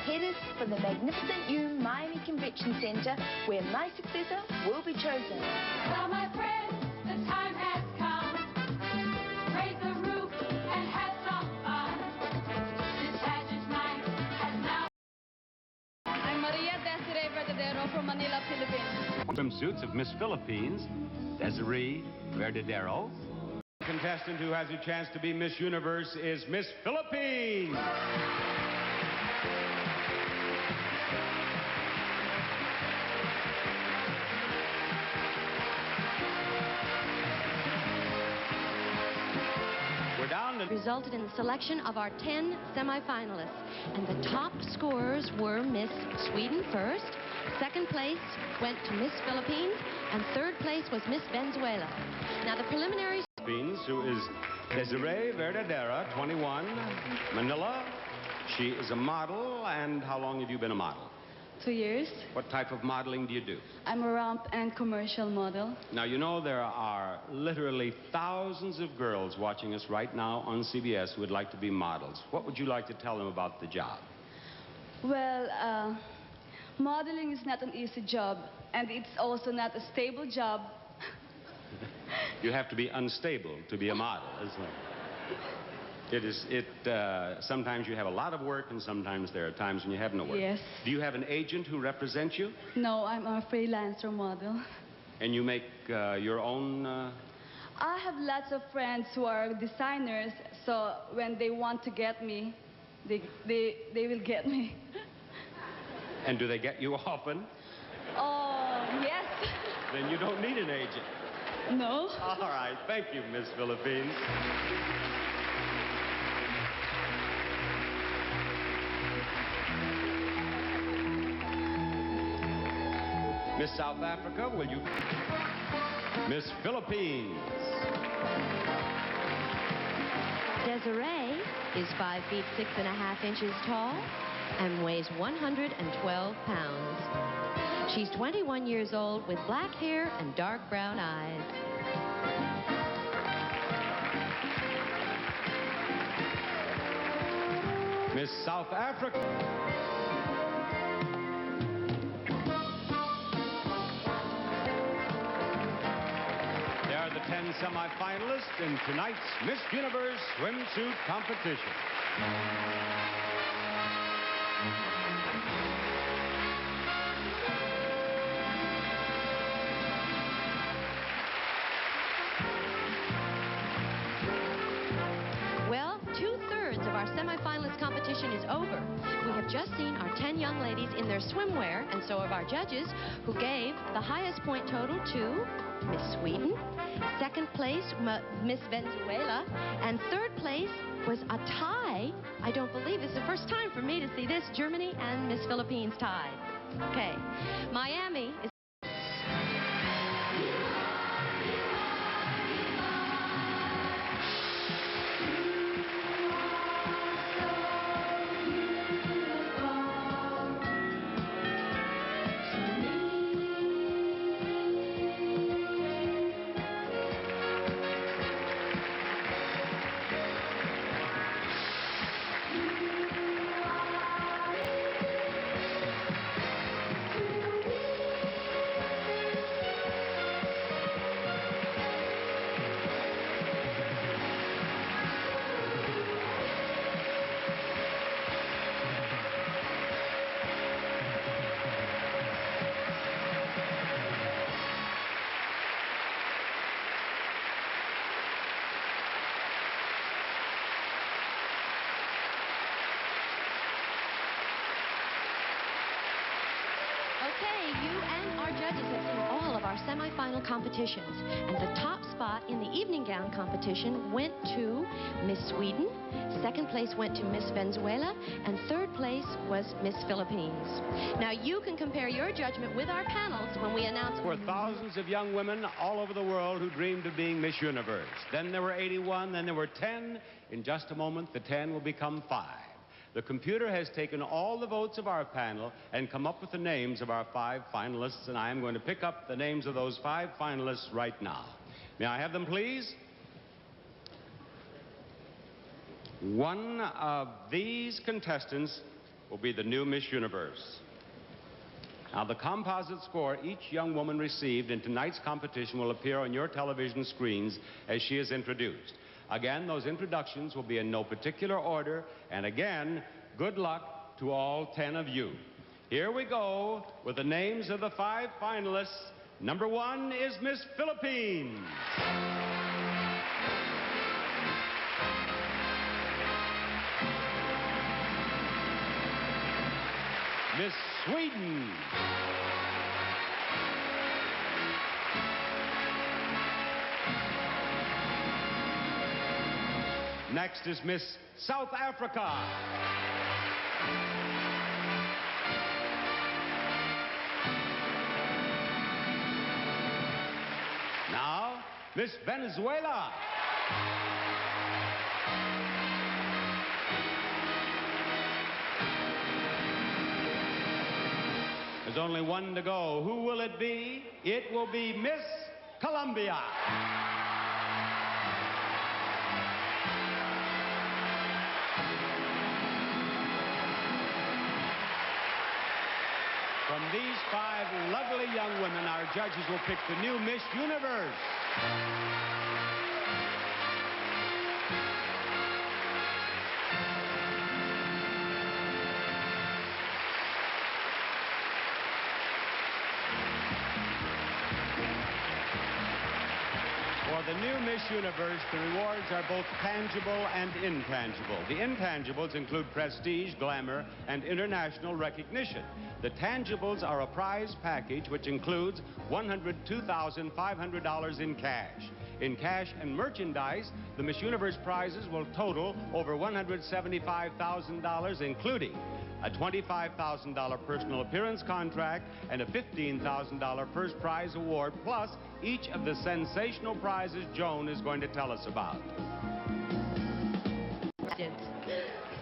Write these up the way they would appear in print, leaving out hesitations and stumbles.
headed for the magnificent new Miami Convention Center, where my successor will be chosen. Well, my friends, the time has come. Raise the roof and have some fun. This pageant night has now... I'm Desiree Verdadero from Manila, Philippines. Swimsuits of Miss Philippines, Desiree Verdadero. The contestant who has a chance to be Miss Universe is Miss Philippines. We're down to... Resulted in the selection of our 10 semifinalists. And the top scorers were Miss Sweden first, second place went to Miss Philippines, and third place was Miss Venezuela. Now the preliminaries... Who is Desiree Verdadero, 21, Manila. She is a model, and how long have you been a model? 2 years. What type of modeling do you do? I'm a ramp and commercial model. Now, you know there are literally thousands of girls watching us right now on CBS who would like to be models. What would you like to tell them about the job? Well, modeling is not an easy job, and it's also not a stable job. You have to be unstable to be a model, isn't it? Sometimes you have a lot of work, and sometimes there are times when you have no work. Yes. Do you have an agent who represents you? No, I'm a freelancer model. And you make your own... I have lots of friends who are designers, so when they want to get me, they will get me. And do they get you often? Oh, yes. Then you don't need an agent. No. All right. Thank you, Miss Philippines. Miss South Africa, will you... Miss Philippines. Desiree is 5 feet 6.5 inches tall and weighs 112 pounds. She's 21 years old with black hair and dark brown eyes. Miss South Africa. There are the 10 semifinalists in tonight's Miss Universe swimsuit competition. Well, 2/3 of our semifinalist competition is over. We have just seen our 10 young ladies in their swimwear, and so have our judges, who gave the highest point total to Miss Sweden, second place Miss Venezuela, and third place was a tie. I don't believe it's the first time for me to see this. Germany and Miss Philippines tied. Okay, Miami is... Okay, you and our judges have seen all of our semifinal competitions, and the top spot in the evening gown competition went to Miss Sweden, second place went to Miss Venezuela, and third place was Miss Philippines. Now you can compare your judgment with our panels when we announce... There were thousands of young women all over the world who dreamed of being Miss Universe. Then there were 81, then there were 10. In just a moment, the 10 will become 5. The computer has taken all the votes of our panel and come up with the names of our 5 finalists, and I am going to pick up the names of those 5 finalists right now. May I have them, please? One of these contestants will be the new Miss Universe. Now, the composite score each young woman received in tonight's competition will appear on your television screens as she is introduced. Again, those introductions will be in no particular order, and again, good luck to all 10 of you. Here we go with the names of the 5 finalists. Number 1 is Miss Philippines. Miss Sweden. Next is Miss South Africa. Now, Miss Venezuela. There's only one to go. Who will it be? It will be Miss Colombia. From these 5 lovely young women, our judges will pick the new Miss Universe. For the new Miss Universe, the rewards are both tangible and intangible. The intangibles include prestige, glamour, and international recognition. The tangibles are a prize package which includes $102,500 in cash. In cash and merchandise, the Miss Universe prizes will total over $175,000, including a $25,000 personal appearance contract and a $15,000 first prize award, plus each of the sensational prizes Joan is going to tell us about.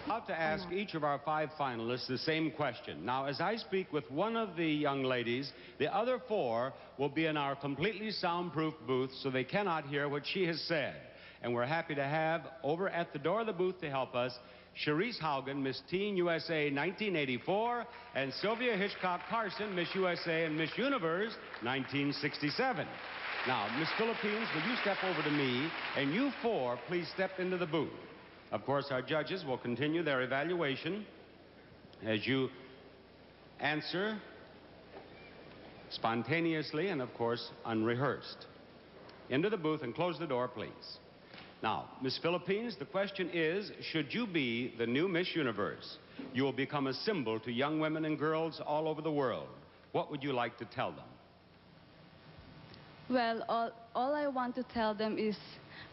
I'm about to ask each of our 5 finalists the same question. Now, as I speak with one of the young ladies, the other 4 will be in our completely soundproof booth, so they cannot hear what she has said. And we're happy to have, over at the door of the booth to help us, Cherise Haugen, Miss Teen USA 1984, and Sylvia Hitchcock Carson, Miss USA and Miss Universe 1967. Now, Miss Philippines, will you step over to me, and you 4, please step into the booth. Of course, our judges will continue their evaluation as you answer spontaneously and, of course, unrehearsed. Into the booth and close the door, please. Now, Miss Philippines, the question is, should you be the new Miss Universe, you will become a symbol to young women and girls all over the world. What would you like to tell them? Well, all I want to tell them is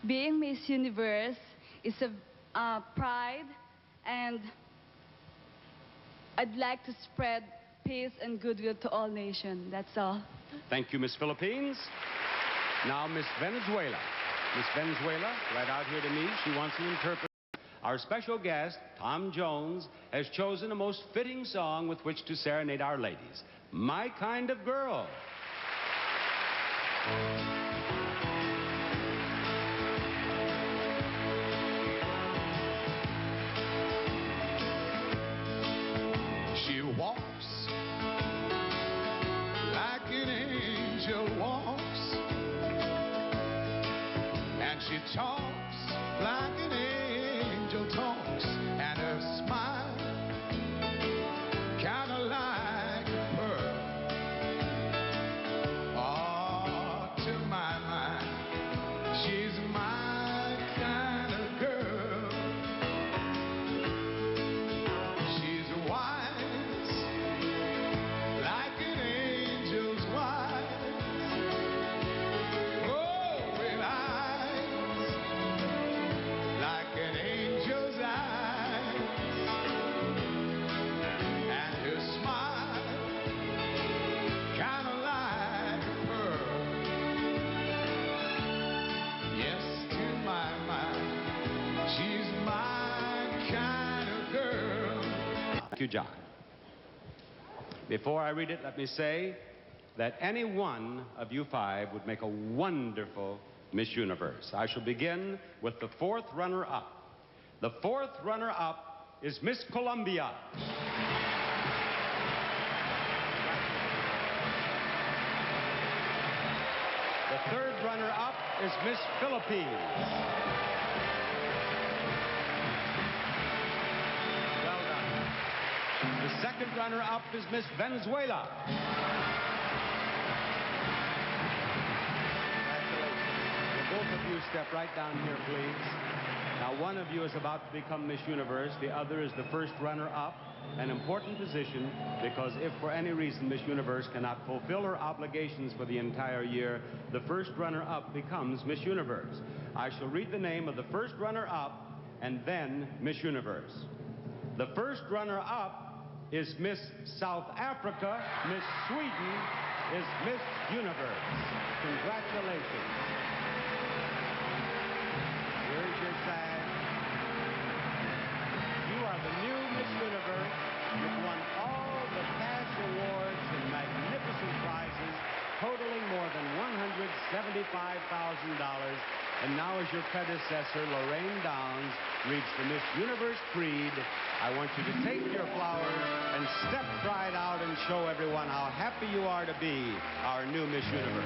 being Miss Universe is a pride, and I'd like to spread peace and goodwill to all nations. That's all. Thank you, Miss Philippines. Now, Miss Venezuela. Miss Venezuela, right out here to me, she wants an interpreter. Our special guest, Tom Jones, has chosen a most fitting song with which to serenade our ladies. My Kind of Girl. She walks like an angel walks, and she talks like an angel talks, and her smile kind of like a pearl. Oh, to my mind, she's my kind of girl. She's wise like an angel's wise. Oh, with eyes like an angel's eyes, and her smile kind of like a pearl. Yes, to my mind, she's my kind of girl. Thank you, John. Before I read it, let me say that any one of you 5 would make a wonderful Miss Universe. I shall begin with the 4th runner-up. The 4th runner-up is Miss Colombia. third runner-up is Miss Philippines. Well done. The second runner-up is Miss Venezuela. Both of you step right down here, please. Now, one of you is about to become Miss Universe. The other is the first runner-up. An important position, because if for any reason Miss Universe cannot fulfill her obligations for the entire year, the first runner-up becomes Miss Universe. I shall read the name of the first runner-up and then Miss Universe. The first runner-up is Miss South Africa. Miss Sweden is Miss Universe. Congratulations. Here's your tag. You are the new Miss Universe. You've won all the cash awards and magnificent prizes totaling more than $175,000. And now, as your predecessor, Lorraine Downs, reads the Miss Universe Creed, I want you to take your flowers and step right out and show everyone how happy you are to be our new Miss Universe.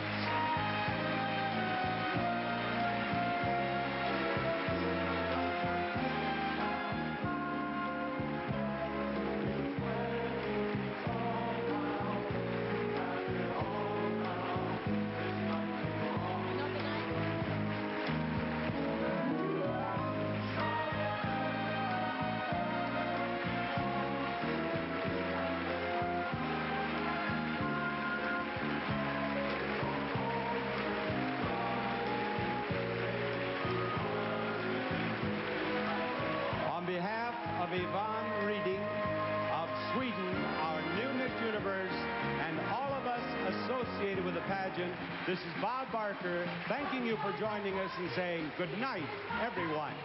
Of Yvonne Reading of Sweden, our new Miss Universe, and all of us associated with the pageant, this is Bob Barker thanking you for joining us and saying good night, everyone.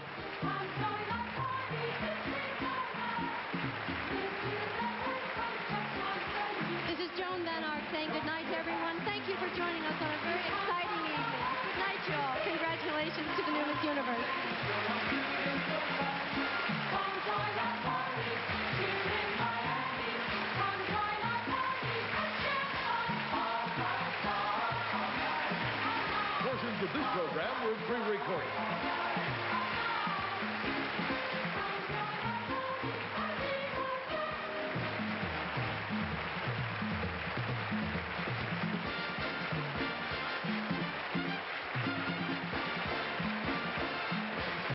This is Joan Van Ark saying good night to everyone. Thank you for joining us on a very exciting evening. Good night, you all. Congratulations to the new Miss Universe. Portions of this program were pre-recorded.